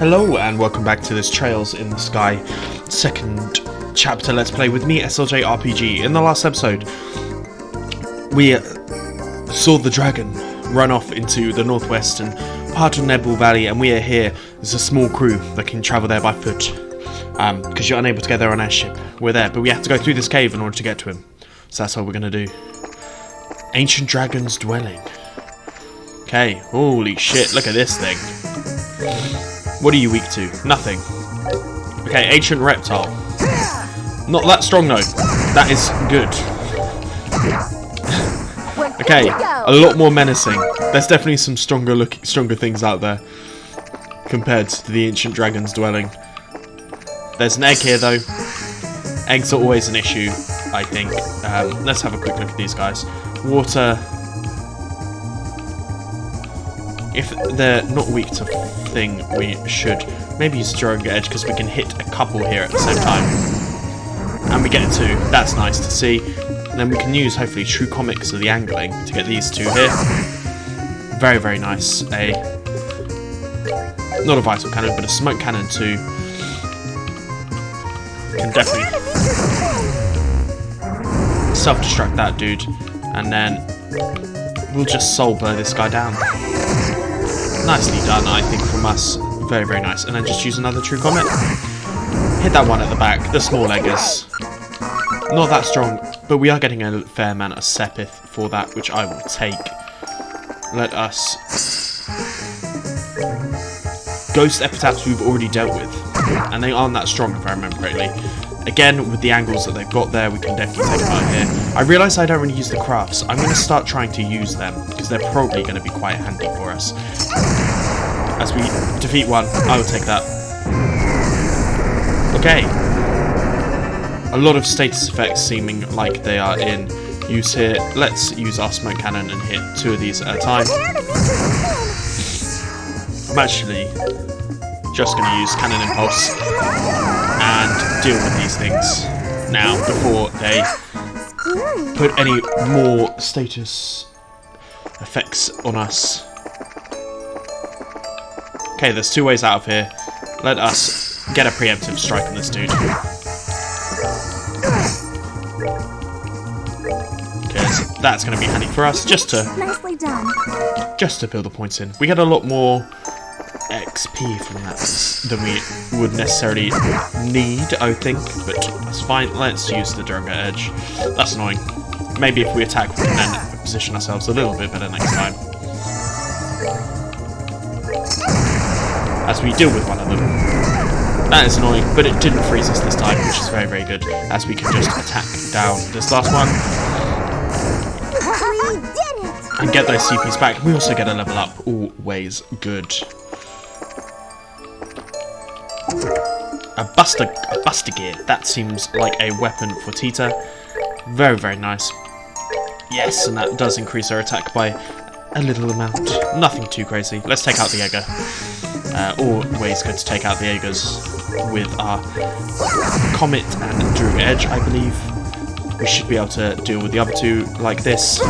Hello and welcome back to this Trails in the Sky second chapter Let's Play with me, jrpg. In the last episode, we saw the dragon run off into the northwestern part of Nebel Valley, and we are here as a small crew that can travel there by foot. Because you're unable to get there on airship. We're there, but we have to go through this cave in order to get to him. So that's what we're going to do. Ancient Dragon's Dwelling. Okay, holy shit, look at this thing. What are you weak to? Nothing. Okay, Ancient Reptile. Not that strong though. That is good. Okay, a lot more menacing. There's definitely some stronger things out there compared to the Ancient Dragon's Dwelling. There's an egg here though. Eggs are always an issue, I think. Let's have a quick look at these guys. Water. If they're not weak to thing, we should maybe use Stronger Edge because we can hit a couple here at the same time. And we get two. That's nice to see. And then we can use, hopefully, True Comics of the Angling to get these two here. Very, very nice. Not a Vital Cannon, but a Smoke Cannon too. Can definitely self-destruct that dude. And then we'll just soul blow this guy down. Nicely done, I think, from us. Very, very nice. And then just use another True Comet. Hit that one at the back. The small eggers. Not that strong, but we are getting a fair amount of Sepith for that, which I will take. Let us... Ghost Epitaphs we've already dealt with. And they aren't that strong, if I remember correctly. Again, with the angles that they've got there, we can definitely take them out here. I realise I don't really use the crafts. I'm going to start trying to use them, because they're probably going to be quite handy for us. As we defeat one, I will take that. Okay. A lot of status effects seeming like they are in use here. Let's use our Smoke Cannon and hit two of these at a time. I'm actually just going to use Cannon Impulse and deal with these things now before they put any more status effects on us. Okay, there's two ways out of here. Let us get a preemptive strike on this dude. Because that's going to be handy for us just to build the points in. We get a lot more XP from that than we would necessarily need, I think, but that's fine. Let's use the Durga Edge. That's annoying. Maybe if we attack, we can then position ourselves a little bit better next time. As we deal with one of them. That is annoying, but it didn't freeze us this time, which is very, very good, as we can just attack down this last one. And get those CPs back. We also get a level up. Always good. A Buster Gear. That seems like a weapon for Tita. Very, very nice. Yes, and that does increase our attack by a little amount. Nothing too crazy. Let's take out the Egger. Always good to take out the Eggers with our Comet and Drew Edge, I believe. We should be able to deal with the other two like this.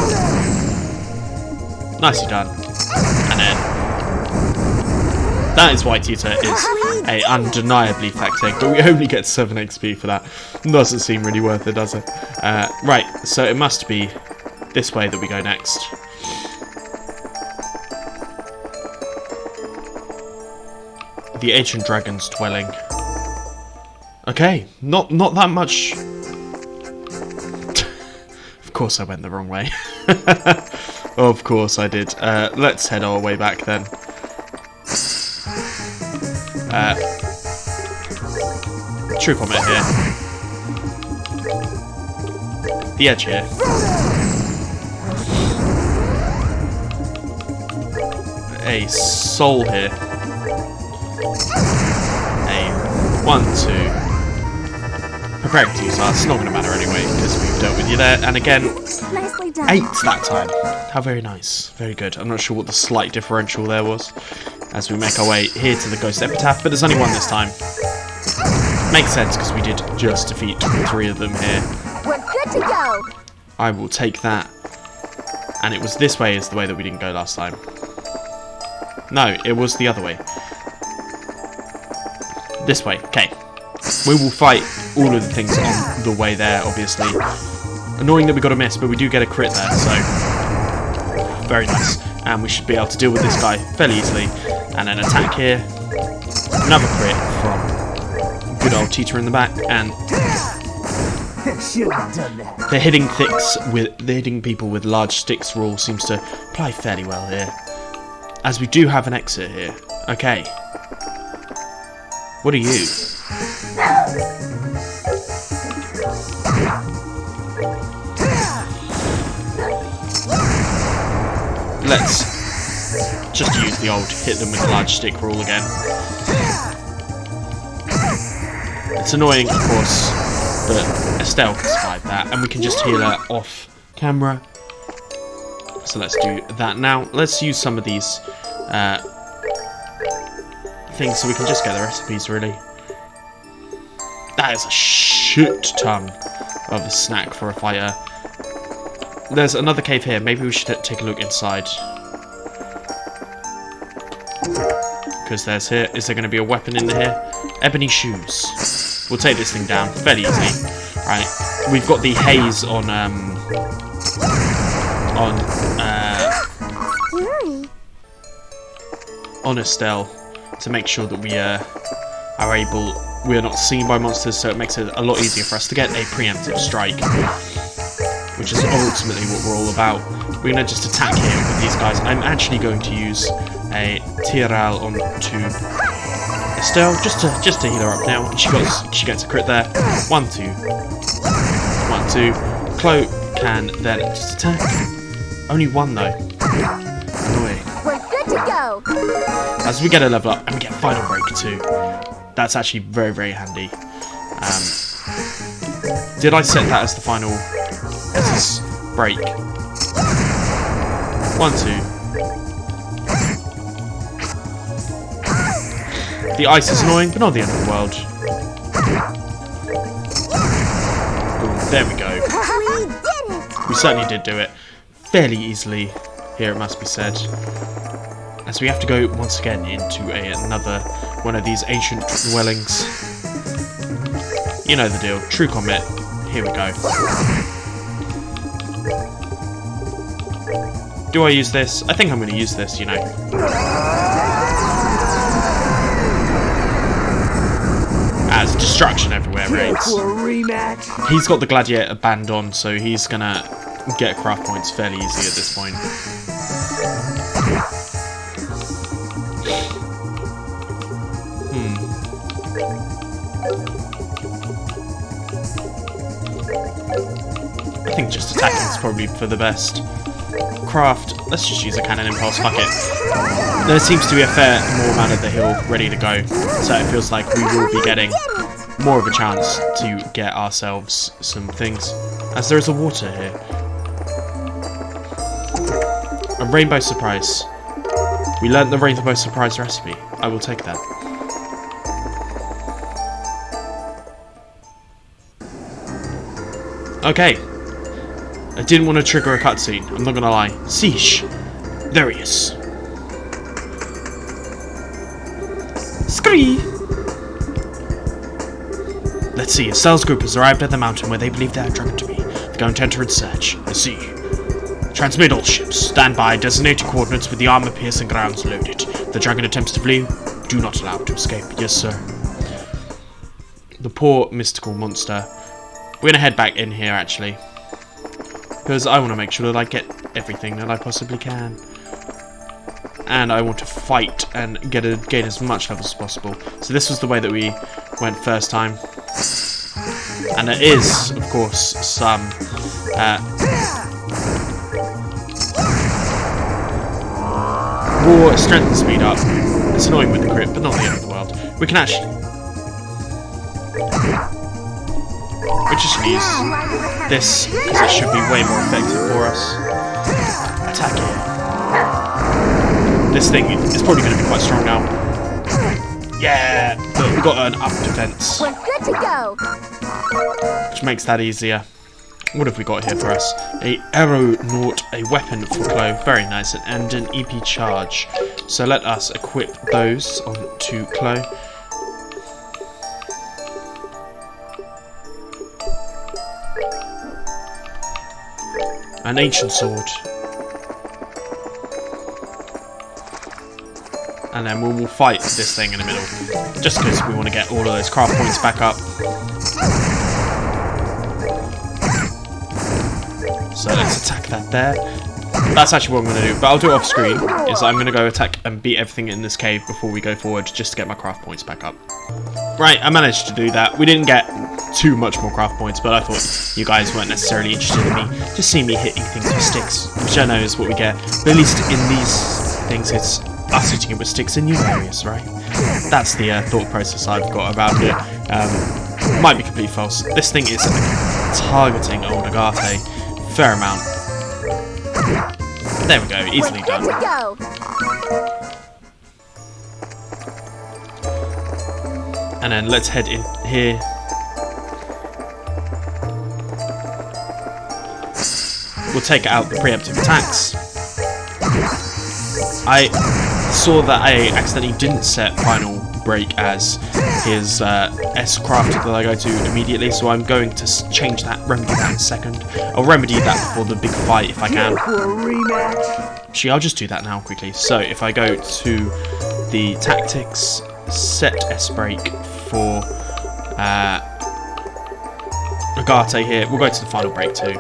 Nicely done. And then that is why Tita is a undeniably fact egg, but we only get 7 XP for that. Doesn't seem really worth it, does it? Right, so it must be this way that we go next. The Ancient Dragon's Dwelling. Okay, not that much. Of course I went the wrong way. Of course I did. Let's head our way back then. True Comet here. The Edge here. A Soul here. A 1-2. Preparing to use that. It's not going to matter anyway because we've dealt with you there. And again, 8 that time. How very nice. Very good. I'm not sure what the slight differential there was as we make our way here to the Ghost Epitaph, but there's only one this time. Makes sense because we did just defeat 3 of them here. We're good to go. I will take that. And it was this way is the way that we didn't go last time. No, it was the other way. This way. Okay. We will fight all of the things on the way there, obviously. Annoying that we got a miss, but we do get a crit there, so very nice. And we should be able to deal with this guy fairly easily. And an attack here. Another crit from good old Teeter in the back, and the hitting people with large sticks rule seems to apply fairly well here. As we do have an exit here. Okay. What are you? Let's just use the old hit them with the large stick rule again. It's annoying, of course, but Estelle can survive that, and we can just heal her off camera. So let's do that now. Let's use some of these things so we can just get the recipes, really. That is a shit ton of a snack for a fighter. There's another cave here. Maybe we should take a look inside. Because there's here. Is there going to be a weapon in here? Ebony shoes. We'll take this thing down fairly easily. Right. We've got the haze on Estelle to make sure that we are not seen by monsters, so it makes it a lot easier for us to get a preemptive strike, which is ultimately what we're all about. We're going to just attack here with these guys. I'm actually going to use a Tiral onto Estelle just to heal her up now. And she gets a crit there. 1, 2. 1, 2. Chloe can then just attack. Only 1 though. Annoying. We're good to go. As we get a level up and we get final break too. That's actually very, very handy. Did I set that as the final break? 1, 2. The ice is annoying, but not the end of the world. Boom, there we go. We certainly did do it. Fairly easily, here it must be said. As we have to go once again into another one of these ancient dwellings. You know the deal. True combat. Here we go. Do I use this? I think I'm going to use this, you know. As destruction everywhere reigns. He's got the gladiator band on, so he's going to get craft points fairly easy at this point. I think just attacking is probably for the best. Craft, let's just use a cannon impulse, fuck it. There seems to be a fair more amount of the hill ready to go, so it feels like we will be getting more of a chance to get ourselves some things. As there is a water here. A rainbow surprise. We learnt the rainbow surprise recipe. I will take that. Okay. I didn't want to trigger a cutscene, I'm not gonna lie. Sheesh. There he is. Scree! Let's see, Estelle's group has arrived at the mountain where they believe they are dragon to be. They're going to enter in search. I see. Transmit all ships. Stand by. Designated coordinates with the armor-piercing rounds loaded. If the dragon attempts to flee, do not allow it to escape. Yes, sir. The poor mystical monster. We're going to head back in here, actually. Because I want to make sure that I get everything that I possibly can. And I want to fight and gain as much levels as possible. So this was the way that we went first time. And there is, of course, some... raw strength and speed up. It's annoying with the crit, but not the end of the world. We can actually... we just use this, because it should be way more effective for us. Attack it. This thing is probably going to be quite strong now. Yeah! But we've got an up defense. We're good to go. Which makes that easier. What have we got here for us? A aeronaut, a weapon for Chloe, very nice, and an EP charge. So let us equip those onto Chloe. An ancient sword. And then we'll fight this thing in the middle. Just because we want to get all of those craft points back up. So let's attack that there. That's actually what I'm going to do. But I'll do it off screen. Is I'm going to go attack and beat everything in this cave before we go forward. Just to get my craft points back up. Right, I managed to do that. We didn't get too much more craft points. But I thought you guys weren't necessarily interested in me. Just seeing me hitting things with sticks. Which I know is what we get. But at least in these things it's us hitting it with sticks in new areas, right? That's the thought process I've got about it. Might be completely false. This thing is targeting old Agate. Fair amount. There we go, easily done. Go. And then let's head in here. We'll take out the preemptive attacks. I saw that I accidentally didn't set final break as his S crafted that I go to immediately, so I'm going to change that, remedy that in a second. I'll remedy that before the big fight if I can. Actually, I'll just do that now quickly. So if I go to the tactics, set S break for Agate here, we'll go to the final break too.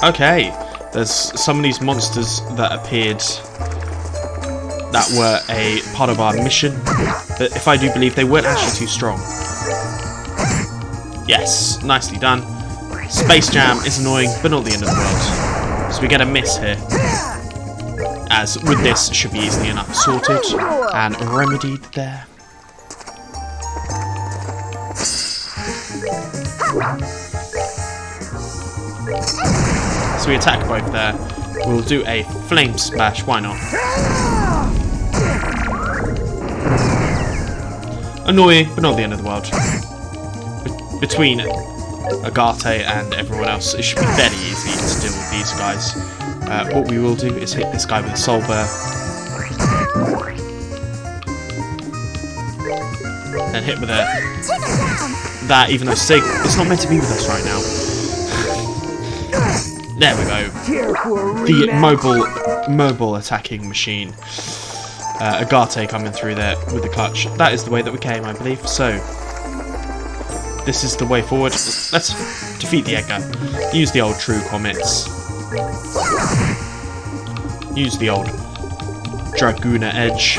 Okay, there's some of these monsters that appeared that were a part of our mission, but if I do believe they weren't actually too strong. Yes, nicely done. Space Jam is annoying, but not the end of the world. So we get a miss here. As with this, should be easily enough sorted and remedied there. So we attack both there. We'll do a flame smash, why not? Annoying, but not the end of the world. Between Agate and everyone else, it should be fairly easy to deal with these guys. What we will do is hit this guy with a soul burr. Then hit with that, even though Sig is not meant to be with us right now. There we go. The mobile attacking machine. Agate coming through there with the clutch. That is the way that we came, I believe. So, this is the way forward. Let's defeat the Edgar. Use the old true comments. Use the old Dragoona edge.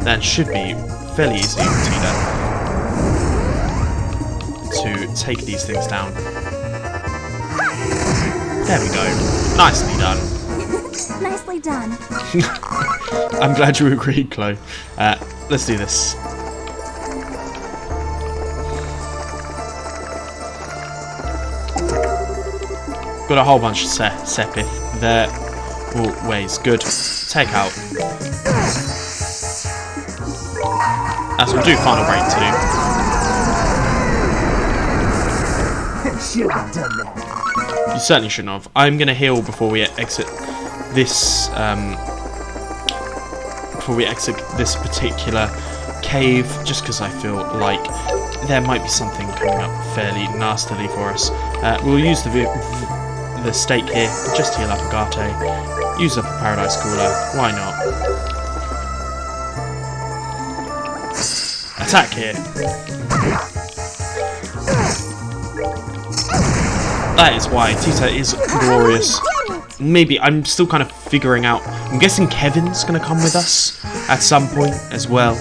That should be fairly easy to take these things down. There we go. Nicely done. Nicely done. I'm glad you agreed, Chloe. Let's do this. Got a whole bunch of Sepith there. Always good. Take out. As we'll do final break too. Should have done that. You certainly shouldn't have. I'm going to heal before we exit this. Before we exit this particular cave, just because I feel like there might be something coming up fairly nastily for us. We'll use the stake here just to heal up Agate. Use up a Paradise Cooler. Why not? Attack here. That is why Tita is glorious. Maybe I'm still kind of figuring out. I'm guessing Kevin's going to come with us at some point as well,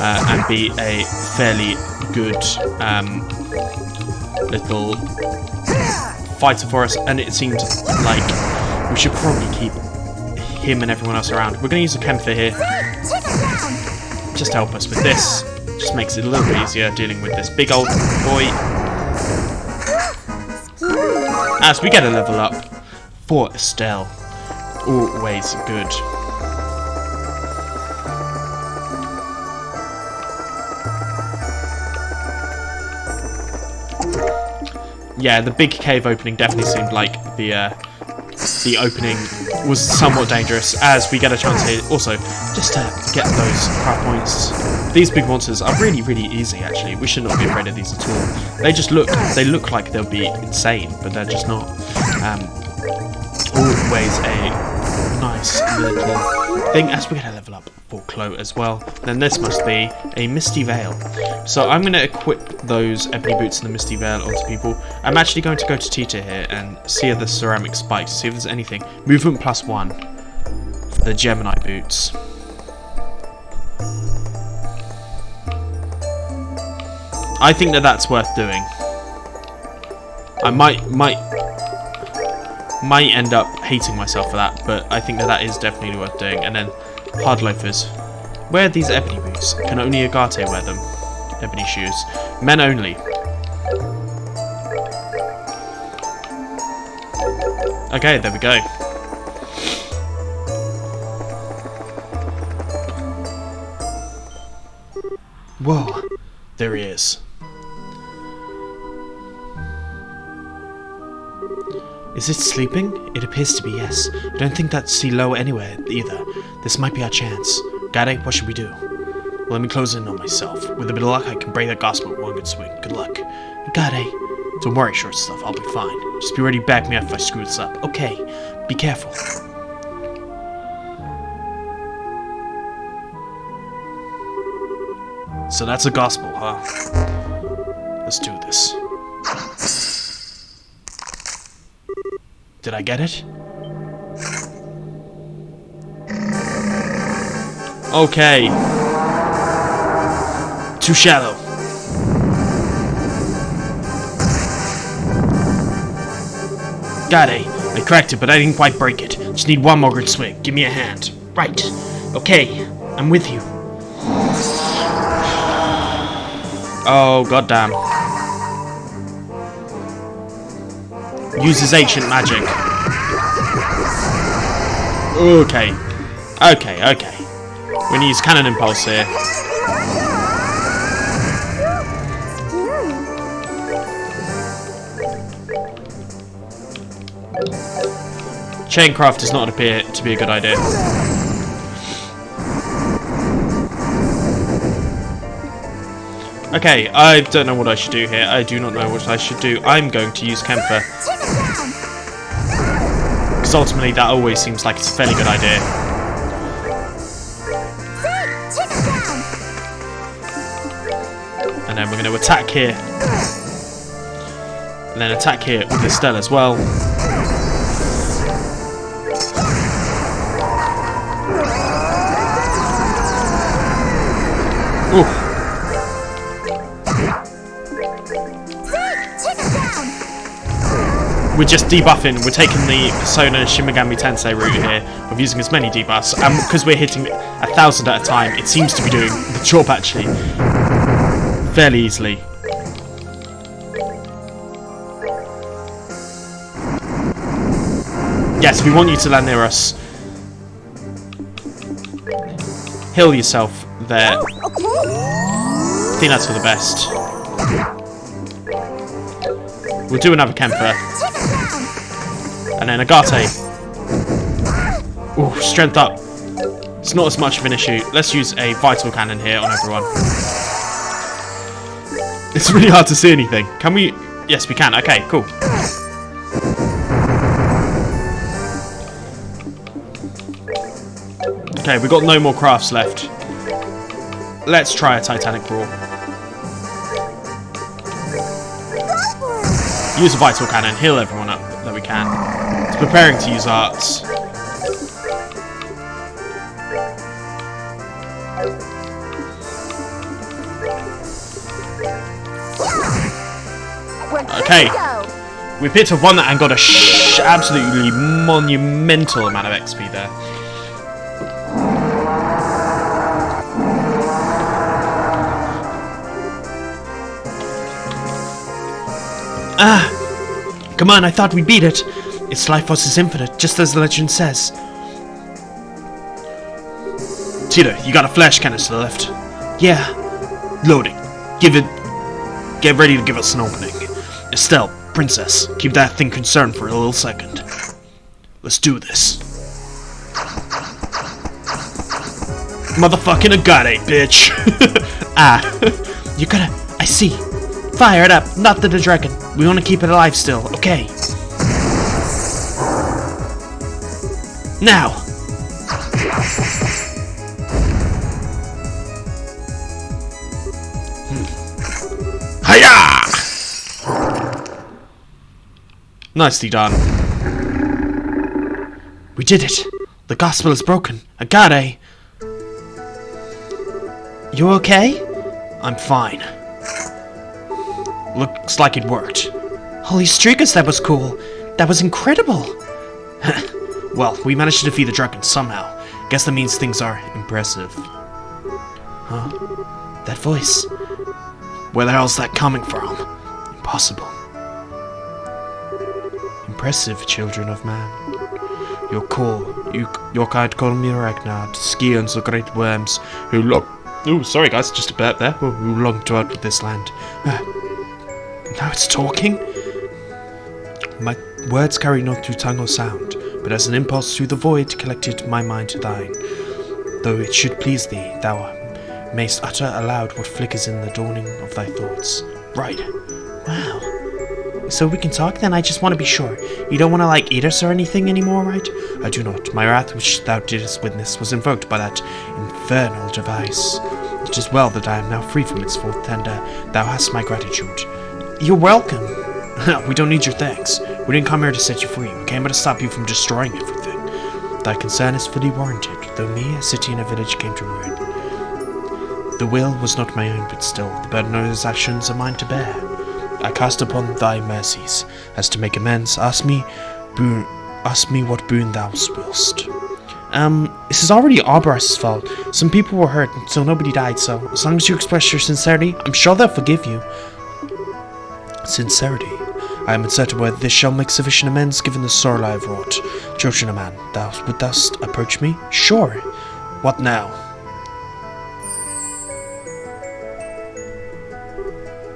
and be a fairly good little fighter for us. And it seems like we should probably keep him and everyone else around. We're going to use a Kempfer here, just to help us with this. Just makes it a little bit easier dealing with this big old boy. As we get a level up for Estelle. Always good. Yeah, the big cave opening definitely seemed like the the opening was somewhat dangerous, as we get a chance here also just to get those craft points. These big monsters are really, really easy actually. We should not be afraid of these at all. They look like they'll be insane, but they're just not. Always a nice little thing. As we're going to level up for Chloe as well, then this must be a Misty Veil. So I'm going to equip those ebony boots and the Misty Veil onto people. I'm actually going to go to Tita here and see the ceramic spikes, see if there's anything. Movement +1 for the Gemini boots. I think that that's worth doing. I might end up hating myself for that, but I think that that is definitely worth doing. And then hard loafers. Wear these ebony boots. Can only Agate wear them? Ebony shoes. Men only. Okay, there we go. Whoa, there he is. Is it sleeping? It appears to be, yes. I don't think that's sea low anywhere either. This might be our chance. Gade, what should we do? Well, let me close in on myself. With a bit of luck, I can break that gospel with one good swing. Good luck. Gade, don't worry, short stuff. I'll be fine. Just be ready to back me up if I screw this up. Okay, be careful. So that's a gospel, huh? Let's do this. Did I get it? Okay. Too shallow. Got it. I cracked it, but I didn't quite break it. Just need one more good swing. Give me a hand. Right. Okay. I'm with you. Oh, goddamn. Uses ancient magic. Okay. Okay. We're gonna use cannon impulse here. Chaincraft does not appear to be a good idea. Okay, I don't know what I should do here. I do not know what I should do. I'm going to use Kemper. Because ultimately that always seems like it's a fairly good idea. And then we're going to attack here. And then attack here with Estelle as well. Ooh. We're just debuffing. We're taking the Persona Shimigami Tensei route here of using as many debuffs, and because we're hitting 1,000 at a time, it seems to be doing the job actually fairly easily. Yes, we want you to land near us. Heal yourself there. I think that's for the best. We'll do another Kemper. And then Agate. Ooh, strength up. It's not as much of an issue. Let's use a vital cannon here on everyone. It's really hard to see anything. Can we? Yes, we can. Okay, cool. Okay, we've got no more crafts left. Let's try a Titanic Roar. Use a vital cannon, heal everyone up that we can. It's preparing to use arts. Okay, we picked up one that and got a absolutely monumental amount of XP there. Ah! Come on, I thought we beat it. Its life force is infinite, just as the legend says. Tita, you got a flash cannon to the left. Yeah. Loading. Get ready to give us an opening. Estelle, princess, keep that thing concerned for a little second. Let's do this. Motherfucking agate, bitch. You gotta... I see. Fire it up, not the dragon. We want to keep it alive still, okay? Now! Hiya! Nicely done. We did it. The gospel is broken. Agate! You okay? I'm fine. Looks like it worked. Holy streakers, that was cool. That was incredible. Well, we managed to defeat the dragon somehow. Guess that means things are impressive. Huh? That voice. Where the hell's that coming from? Impossible. Impressive, children of man. You're cool. Your kind call me Ragnar, skiers the great worms who long... Ooh, sorry guys, just a burp there. Who long to out this land. Now it's talking? My words carry not through tongue or sound, but as an impulse through the void collected my mind to thine. Though it should please thee, thou mayst utter aloud what flickers in the dawning of thy thoughts. Right. Wow. So we can talk then? I just want to be sure. You don't want to, like, eat us or anything anymore, right? I do not. My wrath, which thou didst witness, was invoked by that infernal device. It is well that I am now free from its fourth tender. Thou hast my gratitude. You're welcome. We don't need your thanks. We didn't come here to set you free. We came here to stop you from destroying everything. Thy concern is fully warranted, though me, a city and a village, came to ruin. The will was not my own, but still, the burden of his actions are mine to bear. I cast upon thy mercies, as to make amends. Ask me what boon thou willst. This is already Ourbours' fault. Some people were hurt, so nobody died, so as long as you express your sincerity, I'm sure they'll forgive you. Sincerity? I am uncertain whether this shall make sufficient amends given the sorrow I have wrought. Children of man, would thou approach me? Sure. What now?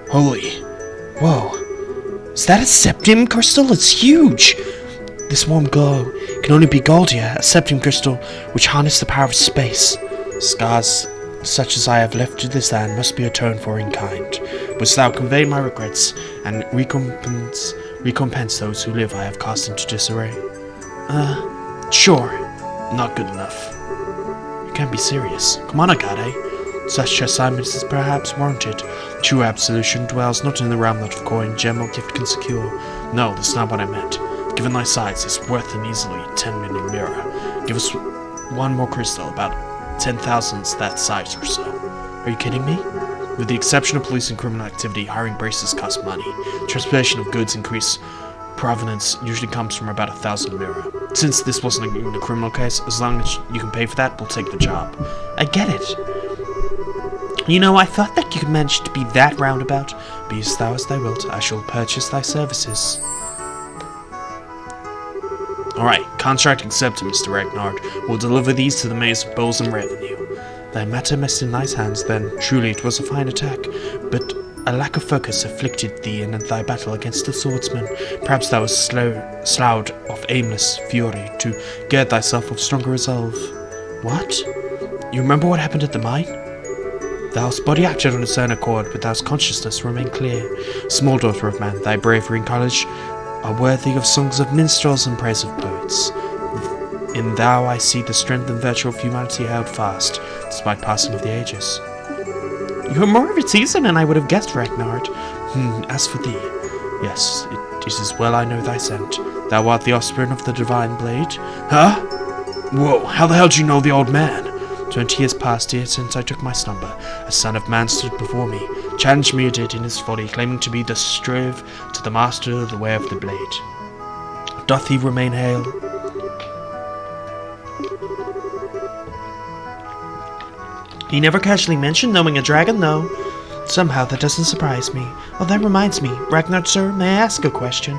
Holy. Whoa. Is that a septum crystal? It's huge! This warm glow can only be Goldia, a septum crystal which harness the power of space. Scars such as I have left to this land must be atoned for in kind. Wouldst thou convey my regrets and recompense those who live I have cast into disarray? Sure. Not good enough. You can't be serious. Come on, Agate. Such assignment is perhaps warranted. True absolution dwells not in the realm that of coin, gem, or gift can secure. No, that's not what I meant. Given thy size, it's worth an easily 10 million mirror. Give us one more crystal, about 10,000s that size or so. Are you kidding me? With the exception of police and criminal activity, hiring braces costs money. Transportation of goods increase provenance usually comes from about 1,000 mirror. Since this wasn't even a criminal case, as long as you can pay for that, we'll take the job. I get it. You know, I thought that you could manage to be that roundabout. Be as thou as thy wilt, I shall purchase thy services. Alright, contract accepted, Mr. Ragnar. We'll deliver these to the maze of bowls and revenue. Thy matter messed in thy hands then. Truly it was a fine attack, but a lack of focus afflicted thee in thy battle against the swordsman. Perhaps thou wast sloughed of aimless fury to gird thyself of stronger resolve. What? You remember what happened at the mine? Thou's body acted on its own accord, but thou's consciousness remained clear. Small daughter of man, thy bravery and courage are worthy of songs of minstrels and praise of poets. In thou I see the strength and virtue of humanity held fast, despite passing of the ages. You are more of a season than I would have guessed, Ragnar. As for thee, yes, it is well I know thy scent. Thou art the offspring of the divine blade. Huh? Whoa, how the hell do you know the old man? 20 years passed here since I took my slumber. A son of man stood before me, challenged me it in his folly, claiming to be the strove to the master of the way of the blade. Doth he remain hale? He never casually mentioned knowing a dragon, though. Somehow that doesn't surprise me. Oh, that reminds me. Ragnar, sir, may I ask a question?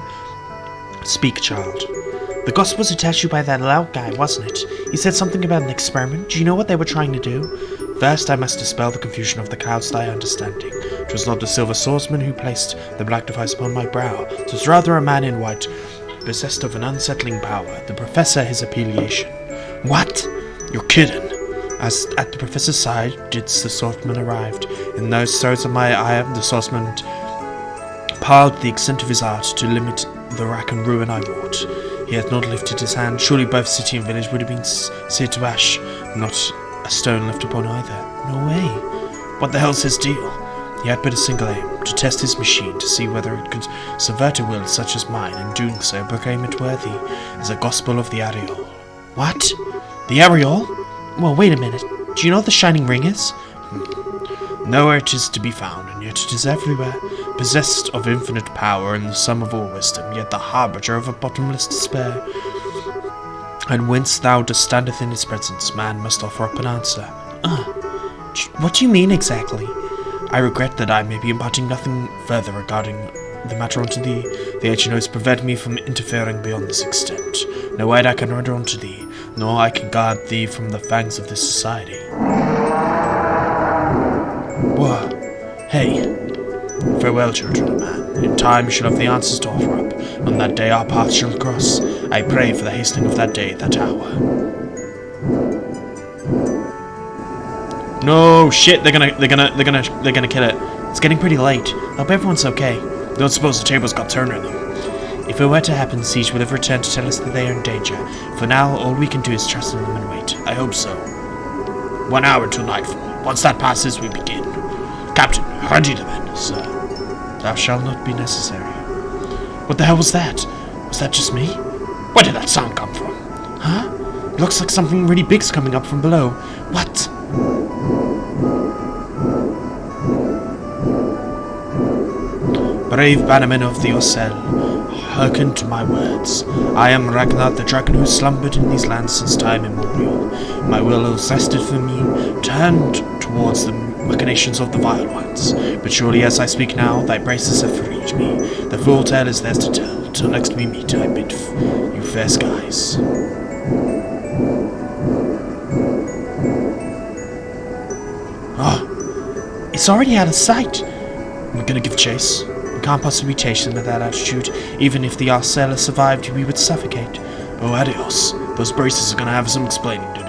Speak, child. The gospel was attached to you by that loud guy, wasn't it? He said something about an experiment. Do you know what they were trying to do? First, I must dispel the confusion of the clouds thy understanding. 'Twas not the silver swordsman who placed the black device upon my brow. 'Twas rather a man in white, possessed of an unsettling power. The Professor his affiliation. What? You're kidding. As at the Professor's side, did the swordsman arrived. In those throws of my eye, the swordsman piled the extent of his art to limit the rack and ruin I wrought. He had not lifted his hand. Surely both city and village would have been seared to ash. Not a stone left upon either. No way. What the hell's his deal? He had but a single aim, to test his machine, to see whether it could subvert a will such as mine, and doing so proclaim it worthy as a gospel of the Ariel. What? The Ariel? Well, wait a minute. Do you know what the shining ring is? Nowhere it is to be found, and yet it is everywhere, possessed of infinite power and the sum of all wisdom, yet the harbinger of a bottomless despair. And whence thou dost standeth in its presence, man must offer up an answer. What do you mean exactly? I regret that I may be imparting nothing further regarding the matter unto thee. The ancient oaths prevent me from interfering beyond this extent. No aid I can render unto thee, nor I can guard thee from the fangs of this society. Whoa. Hey. Farewell, children of man. In time you shall have the answers to offer up. On that day our paths shall cross. I pray for the hastening of that day, that hour. No shit, they're gonna kill it. It's getting pretty late. I hope everyone's okay. Don't suppose the tables got turned on them. If it were to happen, Siege would have returned to tell us that they are in danger. For now, all we can do is trust in them and wait. I hope so. 1 hour until nightfall. Once that passes, we begin. Captain, ready the men, sir. Thou shalt not be necessary. What the hell was that? Was that just me? Where did that sound come from? Huh? It looks like something really big's coming up from below. What? Brave bannermen of the Ocel, hearken to my words. I am Ragnar, the dragon who slumbered in these lands since time immemorial. My will is rested for me, turned towards the machinations of the vile ones. But surely as I speak now, thy braces have freed me. The full tale is theirs to tell. Till next we meet, I bid you fair skies. Oh, it's already out of sight. We're gonna give chase. We can't possibly chase them at that altitude. Even if the Arcella survived, we would suffocate. Oh, adios. Those braces are gonna have some explaining to do.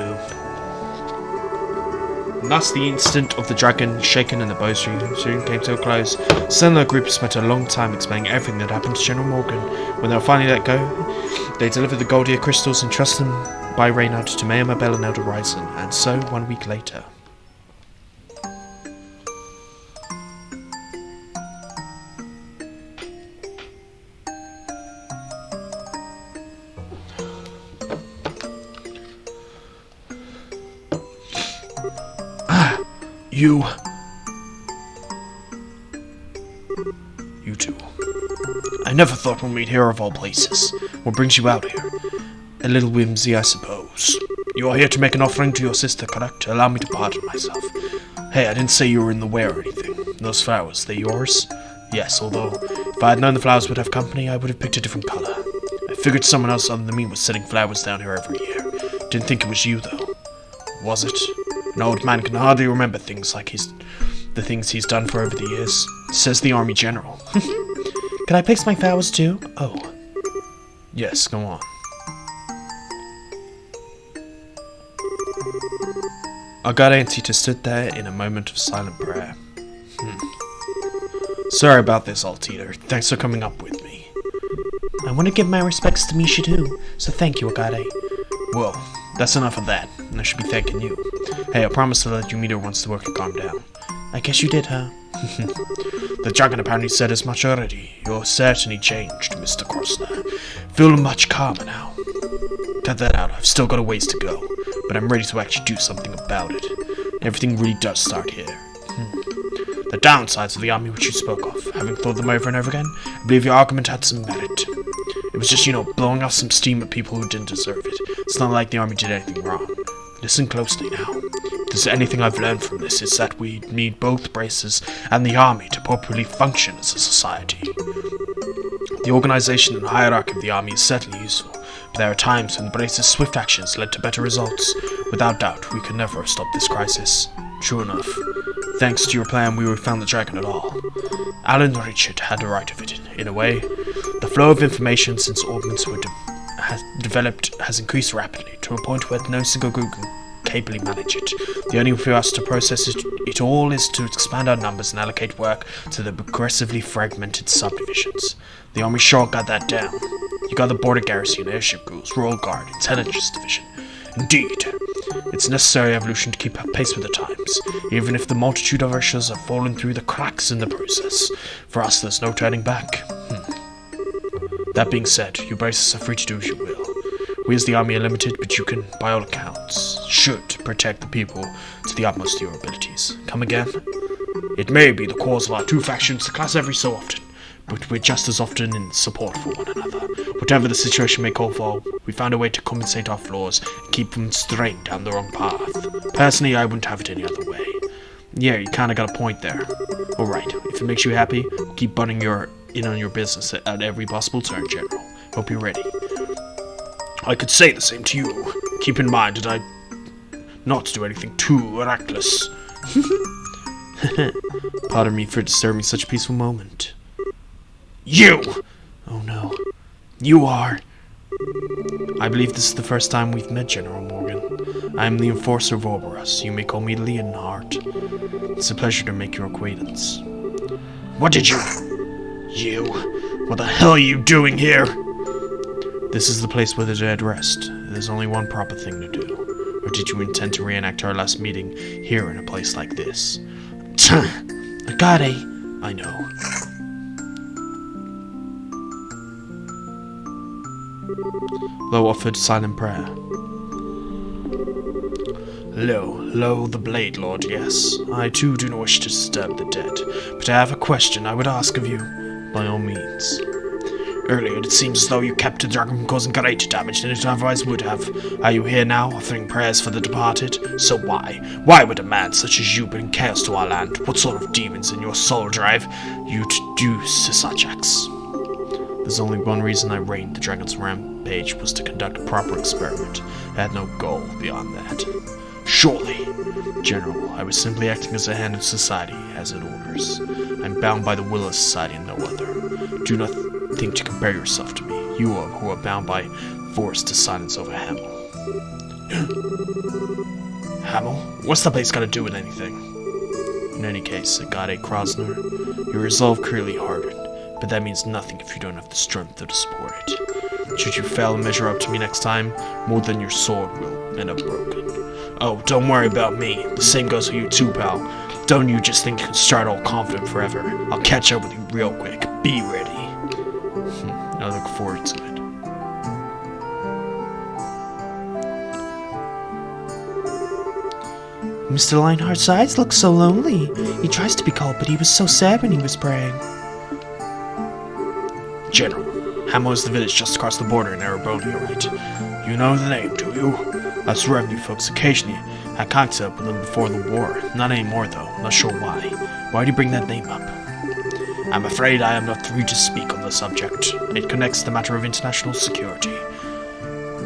And thus the instant of the dragon shaken and the bowstring soon came to a close. Suddenly the group spent a long time explaining everything that happened to General Morgan. When they were finally let go, they delivered the gold ear crystals and trusted them by Reynard to Mayor Mabel and Elder Ryzen. And so, 1 week later. You two. I never thought we'd meet here of all places. What brings you out here? A little whimsy, I suppose. You are here to make an offering to your sister, correct? Allow me to pardon myself. Hey, I didn't say you were in the way or anything. Those flowers, they yours? Yes, although, if I had known the flowers would have company, I would have picked a different color. I figured someone else other than me was setting flowers down here every year. Didn't think it was you, though. Was it? An old man can hardly remember things like the things he's done for over the years. Says the army general. Can I place my flowers too? Oh. Yes, go on. Our god Antita stood there in a moment of silent prayer. Sorry about this, Altita. Thanks for coming up with me. I want to give my respects to Misha too, so thank you, Agade. Well, that's enough of that, and I should be thanking you. Hey, I promised to let you meet her once the work had calmed down. I guess you did, huh? The dragon apparently said as much already. You're certainly changed, Mr. Crossner. Feel much calmer now. Cut that out, I've still got a ways to go, but I'm ready to actually do something about it. Everything really does start here. The downsides of the army which you spoke of, having thought them over and over again, I believe your argument had some merit. It was just, blowing off some steam at people who didn't deserve it. It's not like the army did anything wrong. Listen closely now. If there's anything I've learned from this, it's that we need both braces and the army to properly function as a society. The organization and hierarchy of the army is certainly useful, but there are times when the brace's swift actions led to better results. Without doubt, we could never have stopped this crisis. True enough. Thanks to your plan, we found the dragon at all. Alan Richard had a right of it, in a way. The flow of information since Ourbours were developed has increased rapidly, to a point where no single group can capably manage it. The only way for us to process it all is to expand our numbers and allocate work to the progressively fragmented subdivisions. The army sure got that down. You got the border garrison, airship crews, royal guard, intelligence division. Indeed, it's a necessary evolution to keep up pace with the times, even if the multitude of our shells have fallen through the cracks in the process. For us, there's no turning back. That being said, you braces are free to do as you will. We as the army are limited, but you can, by all accounts, should protect the people to the utmost of your abilities. Come again? It may be the cause of our two factions to clash every so often, but we're just as often in support for one another. Whatever the situation may call for, we found a way to compensate our flaws and keep from straying down the wrong path. Personally, I wouldn't have it any other way. Yeah, you kinda got a point there. Alright, if it makes you happy, we'll keep butting in on your business at every possible turn, General. Hope you're ready. I could say the same to you. Keep in mind that I not do anything too reckless. Pardon me for disturbing such a peaceful moment. You! Oh no. You are... I believe this is the first time we've met, General Morgan. I am the enforcer of Ourbours. You may call me Leonhardt. It's a pleasure to make your acquaintance. What did you... You? What the hell are you doing here? This is the place where the dead rest. There's only one proper thing to do. Or did you intend to reenact our last meeting here in a place like this? Agade! I know. Lo offered silent prayer. Lo the Blade Lord, yes. I too do not wish to disturb the dead, but I have a question I would ask of you, by all means. Earlier it seems as though you kept the dragon from causing greater damage than it otherwise would have. Are you here now, offering prayers for the departed? So why? Why would a man such as you bring chaos to our land? What sort of demons in your soul drive you to do such acts? There's only one reason I reigned the dragon's rampage was to conduct a proper experiment. I had no goal beyond that. Surely, General, I was simply acting as a hand of society, as it orders. I'm bound by the will of society and no other. Do not think to compare yourself to me. You are who are bound by force to silence over Hamel. Hamel? What's that place got to do with anything? In any case, Agade Krosner, your resolve clearly hardened. But that means nothing if you don't have the strength to support it. Should you fail and measure up to me next time, more than your sword will end up broken. Oh, don't worry about me. The same goes for you too, pal. Don't you just think you can start all confident forever. I'll catch up with you real quick. Be ready. I look forward to it. Mr. Lionheart's eyes look so lonely. He tries to be called, but he was so sad when he was praying. General, Hamel is the village just across the border in Arabronia, right? You know the name, do you? Us revenue folks occasionally had contact with them before the war. Not anymore, though. Not sure why. Why do you bring that name up? I'm afraid I am not free to speak on the subject. It connects the matter of international security.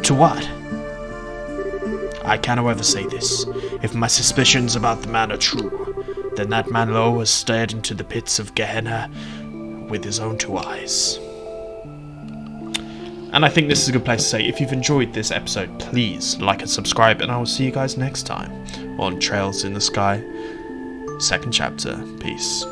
To what? I can, however, say this. If my suspicions about the man are true, then that man Lo has stared into the pits of Gehenna with his own two eyes. And I think this is a good place to say, if you've enjoyed this episode, please like and subscribe, and I will see you guys next time on Trails in the Sky, 2nd chapter. Peace.